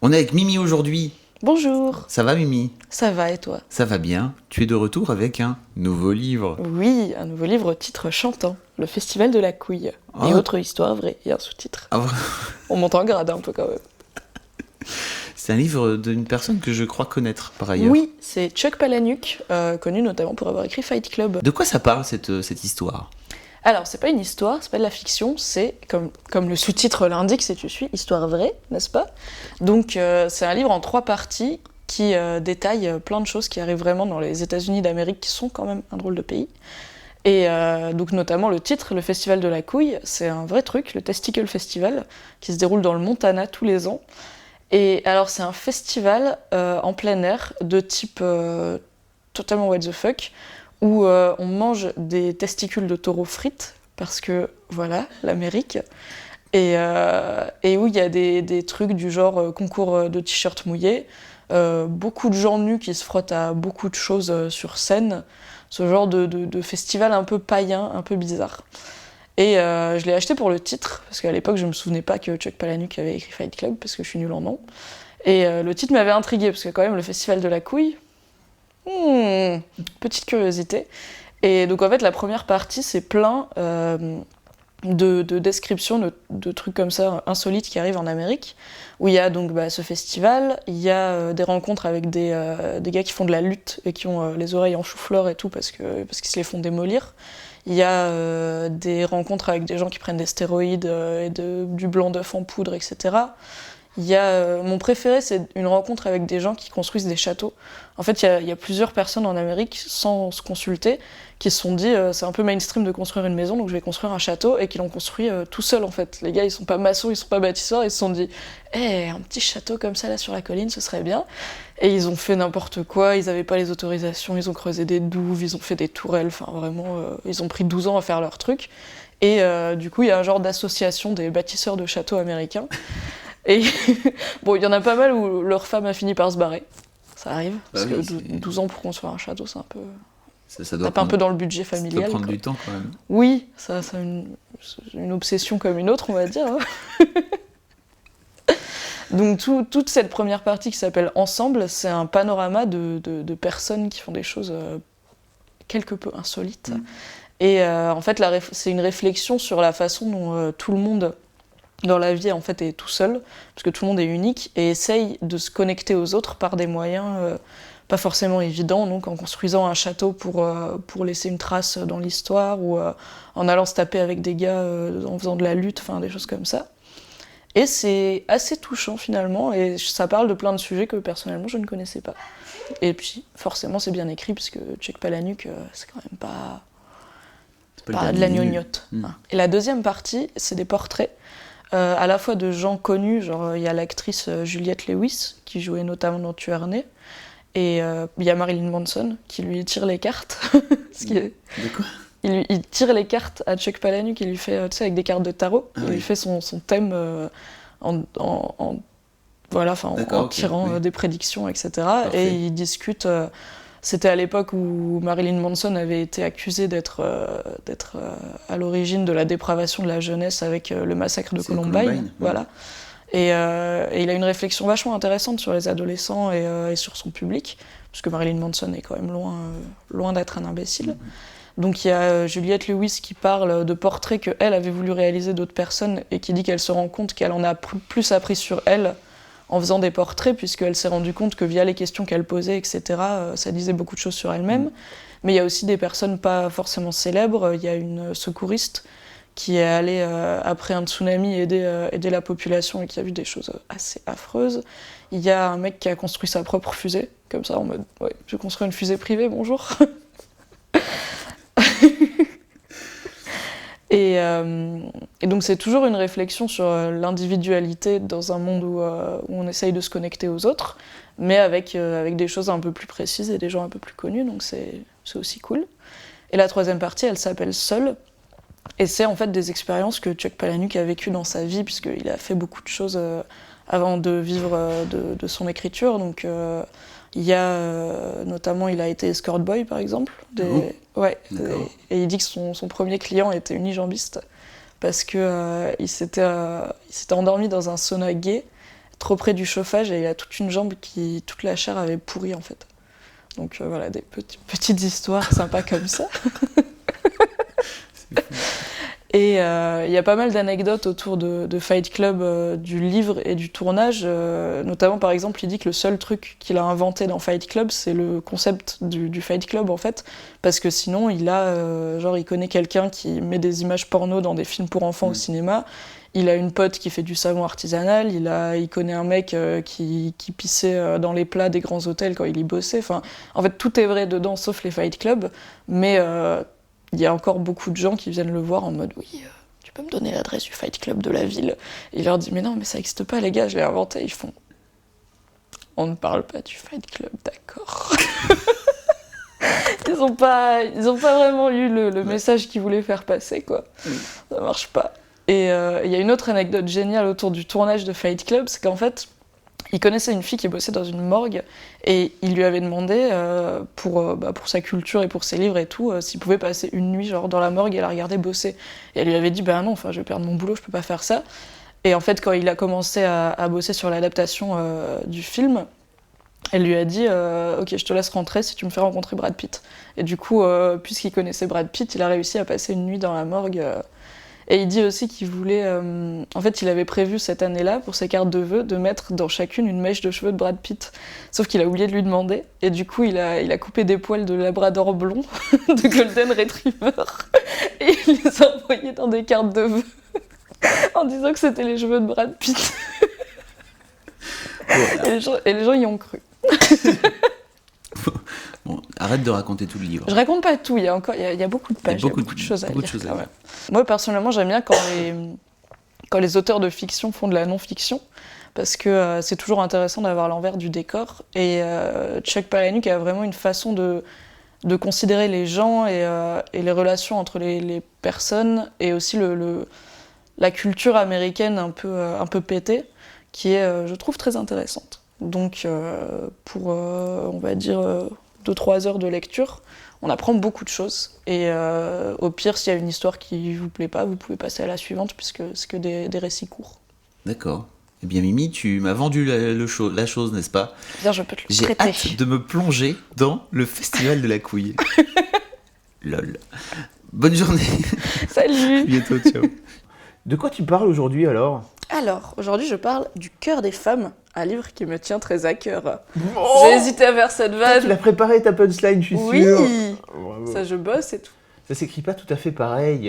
On est avec Mimi aujourd'hui. Bonjour, Ça va Mimi? ça va et toi? Ça va bien. Tu es de retour avec un nouveau livre. Oui, un nouveau livre au titre chantant, Le Festival de la Couille. Oh. Et autre histoire vraie, il y a un sous-titre. Ah, On monte en grade un peu quand même. c'est un livre d'une personne que je crois connaître par ailleurs. Oui, c'est Chuck Palahniuk, connu notamment pour avoir écrit Fight Club. De quoi ça parle cette histoire? Alors, c'est pas une histoire, c'est pas de la fiction, c'est, comme le sous-titre l'indique, c'est tu suis, histoire vraie, n'est-ce pas? Donc, c'est un livre en 3 parties qui détaille plein de choses qui arrivent vraiment dans les États-Unis d'Amérique, qui sont quand même un drôle de pays. Et donc notamment le titre, le Festival de la Couille, c'est un vrai truc, le Testicle Festival, qui se déroule dans le Montana tous les ans. Et alors c'est un festival en plein air de type totalement what the fuck, où on mange des testicules de taureau frites, parce que voilà, l'Amérique, et où il y a des trucs du genre concours de t-shirts mouillés, beaucoup de gens nus qui se frottent à beaucoup de choses sur scène, ce genre de festival un peu païen, un peu bizarre. Et je l'ai acheté pour le titre, parce qu'à l'époque je me souvenais pas que Chuck Palahniuk avait écrit Fight Club, parce que je suis nulle en nom. Et le titre m'avait intriguée, parce que quand même le Festival de la Couille, petite curiosité. Et donc en fait la première partie c'est plein de descriptions de trucs comme ça insolites qui arrivent en Amérique, où il y a donc ce festival, il y a des rencontres avec des gars qui font de la lutte et qui ont les oreilles en chou-fleur et tout parce qu'ils se les font démolir. Il y a des rencontres avec des gens qui prennent des stéroïdes et du blanc d'œuf en poudre, etc. Il y a, mon préféré, c'est une rencontre avec des gens qui construisent des châteaux. En fait, il y a plusieurs personnes en Amérique, sans se consulter, qui se sont dit c'est un peu mainstream de construire une maison, donc je vais construire un château, et qui l'ont construit tout seul en fait. Les gars, ils sont pas maçons, ils sont pas bâtisseurs, ils se sont dit un petit château comme ça là sur la colline, ce serait bien. Et ils ont fait n'importe quoi, ils avaient pas les autorisations, ils ont creusé des douves, ils ont fait des tourelles, enfin vraiment, ils ont pris 12 ans à faire leur truc. Et du coup, il y a un genre d'association des bâtisseurs de châteaux américains. Et bon, il y en a pas mal où leur femme a fini par se barrer. Ça arrive, parce que 12 ans pour construire un château, c'est un peu... Ça doit tape un peu dans le budget familial. Ça doit prendre quoi. du temps quand même. Oui, ça une obsession comme une autre, on va dire. Donc toute cette première partie qui s'appelle Ensemble, c'est un panorama de personnes qui font des choses quelque peu insolites. Et en fait, c'est une réflexion sur la façon dont tout le monde dans la vie en fait est tout seul, parce que tout le monde est unique, et essaye de se connecter aux autres par des moyens pas forcément évidents, donc en construisant un château pour laisser une trace dans l'histoire, ou en allant se taper avec des gars en faisant de la lutte, enfin des choses comme ça. Et c'est assez touchant finalement, et ça parle de plein de sujets que personnellement je ne connaissais pas. Et puis forcément c'est bien écrit, puisque Chuck Palahniuk, c'est quand même pas de la gnognotte. Et la deuxième partie, c'est des portraits, à la fois de gens connus, genre il y a l'actrice Juliette Lewis, qui jouait notamment dans Tu es né, et il y a Marilyn Manson, qui lui tire les cartes. De quoi? Il tire les cartes à Chuck Palahniuk, il lui fait, tu sais, avec des cartes de tarot, il lui fait son thème en tirant des prédictions, etc. Parfait. Et ils discutent... C'était à l'époque où Marilyn Manson avait été accusé d'être à l'origine de la dépravation de la jeunesse avec le massacre de Columbine. Voilà. Et il a une réflexion vachement intéressante sur les adolescents et sur son public, puisque Marilyn Manson est quand même loin d'être un imbécile. Donc il y a Juliette Lewis qui parle de portraits qu'elle avait voulu réaliser d'autres personnes, et qui dit qu'elle se rend compte qu'elle en a plus appris sur elle en faisant des portraits, puisqu'elle s'est rendue compte que via les questions qu'elle posait, etc., ça disait beaucoup de choses sur elle-même. Mais il y a aussi des personnes pas forcément célèbres. Il y a une secouriste qui est allée, après un tsunami, aider la population, et qui a vu des choses assez affreuses. Il y a un mec qui a construit sa propre fusée, comme ça, en mode « ouais, je construis une fusée privée, bonjour !» Et donc c'est toujours une réflexion sur l'individualité dans un monde où on essaye de se connecter aux autres, mais avec des choses un peu plus précises et des gens un peu plus connus, donc c'est aussi cool. Et la troisième partie, elle s'appelle Seul, et c'est en fait des expériences que Chuck Palahniuk a vécues dans sa vie, puisqu'il a fait beaucoup de choses avant de vivre de son écriture. Donc il y a notamment, il a été escort boy par exemple. Et il dit que son premier client était unijambiste, parce que il s'était endormi dans un sauna gay trop près du chauffage et il a toute une jambe toute la chair avait pourri en fait. Donc voilà, des petites histoires sympas comme ça. Et il y a pas mal d'anecdotes autour de Fight Club, du livre et du tournage. Notamment, par exemple, il dit que le seul truc qu'il a inventé dans Fight Club, c'est le concept du Fight Club, en fait. Parce que sinon, il connaît quelqu'un qui met des images porno dans des films pour enfants au cinéma. Il a une pote qui fait du savon artisanal. Il connaît un mec qui pissait dans les plats des grands hôtels quand il y bossait. Enfin, en fait, tout est vrai dedans, sauf les Fight Club. Mais... il y a encore beaucoup de gens qui viennent le voir en mode « Oui, tu peux me donner l'adresse du Fight Club de la ville ?» Et il leur dit « Mais non, mais ça n'existe pas, les gars, je l'ai inventé. » Ils font « On ne parle pas du Fight Club, d'accord. » Ils ont pas vraiment lu le message qu'ils voulaient faire passer, quoi. Ça marche pas. Et il y a une autre anecdote géniale autour du tournage de Fight Club, c'est qu'en fait, il connaissait une fille qui bossait dans une morgue et il lui avait demandé, pour sa culture et pour ses livres et tout, s'il pouvait passer une nuit genre, dans la morgue et la regarder bosser. Et elle lui avait dit « non, je vais perdre mon boulot, je peux pas faire ça ». Et en fait, quand il a commencé à bosser sur l'adaptation du film, elle lui a dit « Ok, je te laisse rentrer si tu me fais rencontrer Brad Pitt ». Et du coup, puisqu'il connaissait Brad Pitt, il a réussi à passer une nuit dans la morgue. Et il dit aussi qu'il voulait... en fait, il avait prévu cette année-là, pour ses cartes de vœux, de mettre dans chacune une mèche de cheveux de Brad Pitt. Sauf qu'il a oublié de lui demander. Et du coup, il a coupé des poils de labrador blond, de golden retriever, et il les a envoyés dans des cartes de vœux, en disant que c'était les cheveux de Brad Pitt. Voilà. Et les gens y ont cru. Bon, arrête de raconter tout le livre. Je raconte pas tout, il y a beaucoup de pages, il y a beaucoup de choses à lire. Moi, personnellement, j'aime bien quand les auteurs de fiction font de la non-fiction, parce que c'est toujours intéressant d'avoir l'envers du décor. Et Chuck Palahniuk a vraiment une façon de considérer les gens et les relations entre les personnes, et aussi la culture américaine un peu pétée, qui est, je trouve, très intéressante. Donc, pour, on va dire, 2-3 heures de lecture, on apprend beaucoup de choses. Et au pire, s'il y a une histoire qui vous plaît pas, vous pouvez passer à la suivante, puisque c'est que des récits courts. D'accord. Eh bien, Mimi, tu m'as vendu la chose, n'est-ce pas ? Bien, je peux te le J'ai prêter. hâte de me plonger dans le festival de la couille. Lol. Bonne journée. Salut. À bientôt, ciao. De quoi tu parles aujourd'hui alors ? Alors, aujourd'hui, je parle du cœur des femmes, un livre qui me tient très à cœur. Oh, j'ai hésité à faire cette vanne. Tu l'as préparé ta punchline, je suis oui. sûr. Oui, ça je bosse et tout. Ça s'écrit pas tout à fait pareil.